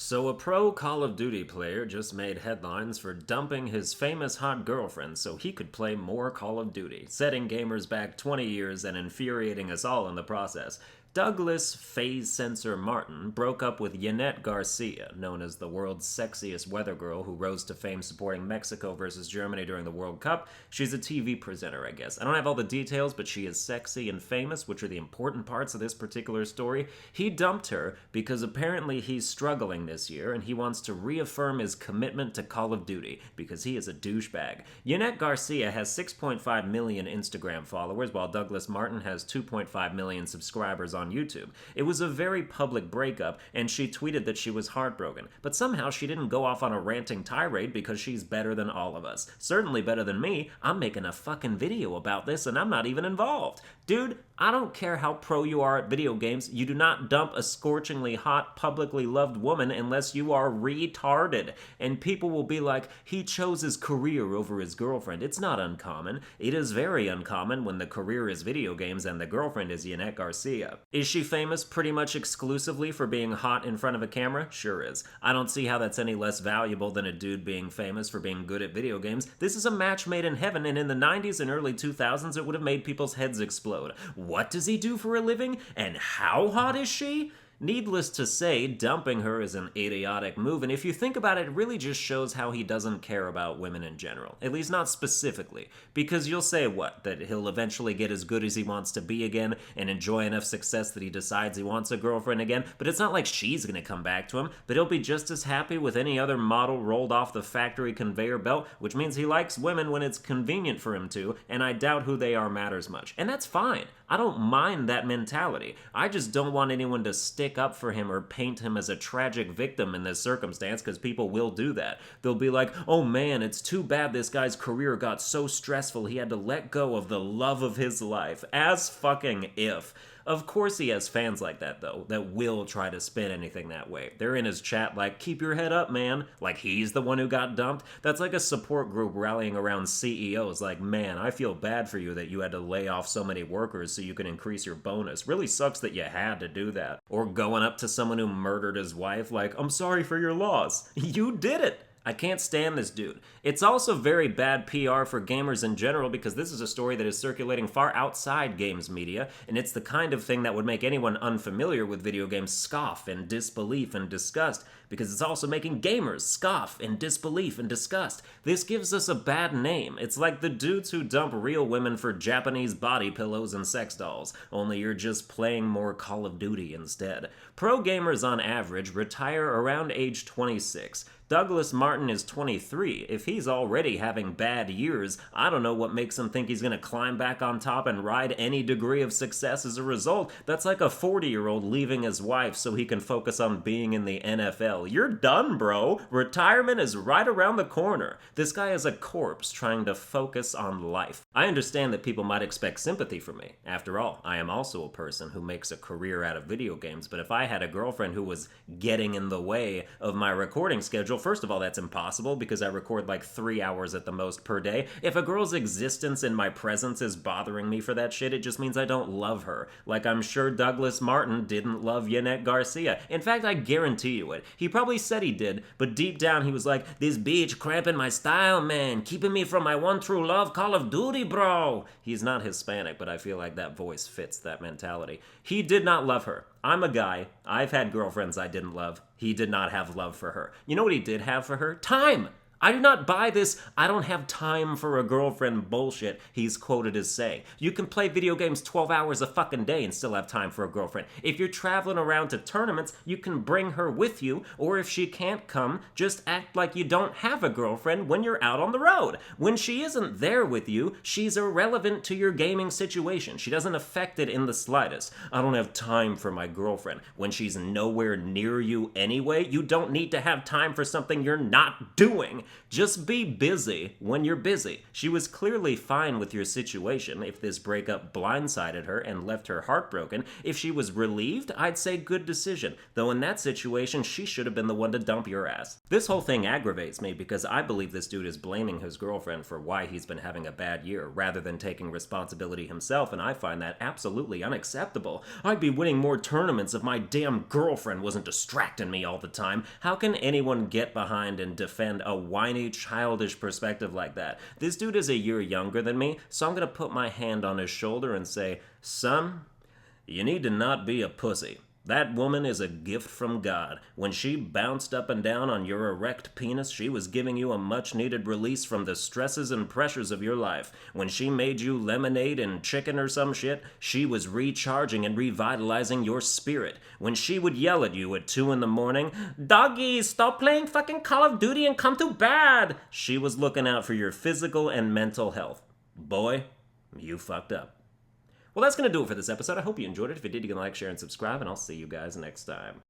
So, a pro Call of Duty player just made headlines for dumping his famous hot girlfriend so he could play more Call of Duty, setting gamers back 20 years and infuriating us all in the process. Douglas Phase Sensor Martin broke up with Yanet Garcia, known as the world's sexiest weather girl who rose to fame supporting Mexico versus Germany during the World Cup. She's a TV presenter, I guess. I don't have all the details, but she is sexy and famous, which are the important parts of this particular story. He dumped her because apparently he's struggling this year and he wants to reaffirm his commitment to Call of Duty because he is a douchebag. Yanet Garcia has 6.5 million Instagram followers, while Douglas Martin has 2.5 million subscribers on YouTube. It was a very public breakup, and she tweeted that she was heartbroken. But somehow she didn't go off on a ranting tirade because she's better than all of us. Certainly better than me. I'm making a fucking video about this and I'm not even involved. Dude, I don't care how pro you are at video games, you do not dump a scorchingly hot, publicly loved woman unless you are retarded. And people will be like, he chose his career over his girlfriend. It's not uncommon. It is very uncommon when the career is video games and the girlfriend is Yanet Garcia. Is she famous pretty much exclusively for being hot in front of a camera? Sure is. I don't see how that's any less valuable than a dude being famous for being good at video games. This is a match made in heaven, and in the 90s and early 2000s it would have made people's heads explode. What does he do for a living? And how hot is she? Needless to say, dumping her is an idiotic move, and if you think about it, it really just shows how he doesn't care about women in general. At least not specifically. Because you'll say what? That he'll eventually get as good as he wants to be again and enjoy enough success that he decides he wants a girlfriend again, but it's not like she's gonna come back to him, but he'll be just as happy with any other model rolled off the factory conveyor belt, which means he likes women when it's convenient for him to, and I doubt who they are matters much. And that's fine. I don't mind that mentality. I just don't want anyone to stick up for him or paint him as a tragic victim in this circumstance, because people will do that. They'll be like, oh man, it's too bad this guy's career got so stressful he had to let go of the love of his life. As fucking if. Of course he has fans like that, though, that will try to spin anything that way. They're in his chat like, keep your head up, man. Like he's the one who got dumped. That's like a support group rallying around CEOs like, man, I feel bad for you that you had to lay off so many workers so you can increase your bonus. Really sucks that you had to do that. Or going up to someone who murdered his wife like, I'm sorry for your loss. You did it. I can't stand this dude. It's also very bad PR for gamers in general because this is a story that is circulating far outside games media, and it's the kind of thing that would make anyone unfamiliar with video games scoff in disbelief and disgust, because it's also making gamers scoff in disbelief and disgust. This gives us a bad name. It's like the dudes who dump real women for Japanese body pillows and sex dolls, only you're just playing more Call of Duty instead. Pro gamers on average retire around age 26. Douglas Martin is 23. If he's already having bad years, I don't know what makes him think he's gonna climb back on top and ride any degree of success as a result. That's like a 40-year-old leaving his wife so he can focus on being in the NFL. You're done, bro. Retirement is right around the corner. This guy is a corpse trying to focus on life. I understand that people might expect sympathy from me. After all, I am also a person who makes a career out of video games, but if I had a girlfriend who was getting in the way of my recording schedule, first of all, that's impossible because I record like 3 hours at the most per day. If a girl's existence in my presence is bothering me for that shit, it just means I don't love her. Like I'm sure Douglas Martin didn't love Yanet Garcia. In fact, I guarantee you it. He probably said he did, but deep down he was like, this bitch cramping my style, man, keeping me from my one true love, Call of Duty, bro. He's not Hispanic, but I feel like that voice fits that mentality. He did not love her. I'm a guy. I've had girlfriends I didn't love. He did not have love for her. You know what he did have for her? Time! I do not buy this I don't have time for a girlfriend bullshit he's quoted as saying. You can play video games 12 hours a fucking day and still have time for a girlfriend. If you're traveling around to tournaments, you can bring her with you, or if she can't come, just act like you don't have a girlfriend when you're out on the road. When she isn't there with you, she's irrelevant to your gaming situation. She doesn't affect it in the slightest. I don't have time for my girlfriend. When she's nowhere near you anyway, you don't need to have time for something you're not doing. Just be busy when you're busy. She was clearly fine with your situation if this breakup blindsided her and left her heartbroken. If she was relieved, I'd say good decision, though in that situation, she should have been the one to dump your ass. This whole thing aggravates me because I believe this dude is blaming his girlfriend for why he's been having a bad year, rather than taking responsibility himself, and I find that absolutely unacceptable. I'd be winning more tournaments if my damn girlfriend wasn't distracting me all the time. How can anyone get behind and defend a whiny, childish perspective like that? This dude is a year younger than me, so I'm gonna put my hand on his shoulder and say, son, you need to not be a pussy. That woman is a gift from God. When she bounced up and down on your erect penis, she was giving you a much-needed release from the stresses and pressures of your life. When she made you lemonade and chicken or some shit, she was recharging and revitalizing your spirit. When she would yell at you at 2 in the morning, "Doggy, stop playing fucking Call of Duty and come to bed," she was looking out for your physical and mental health. Boy, you fucked up. Well, that's going to do it for this episode. I hope you enjoyed it. If you did, you can like, share, and subscribe, and I'll see you guys next time.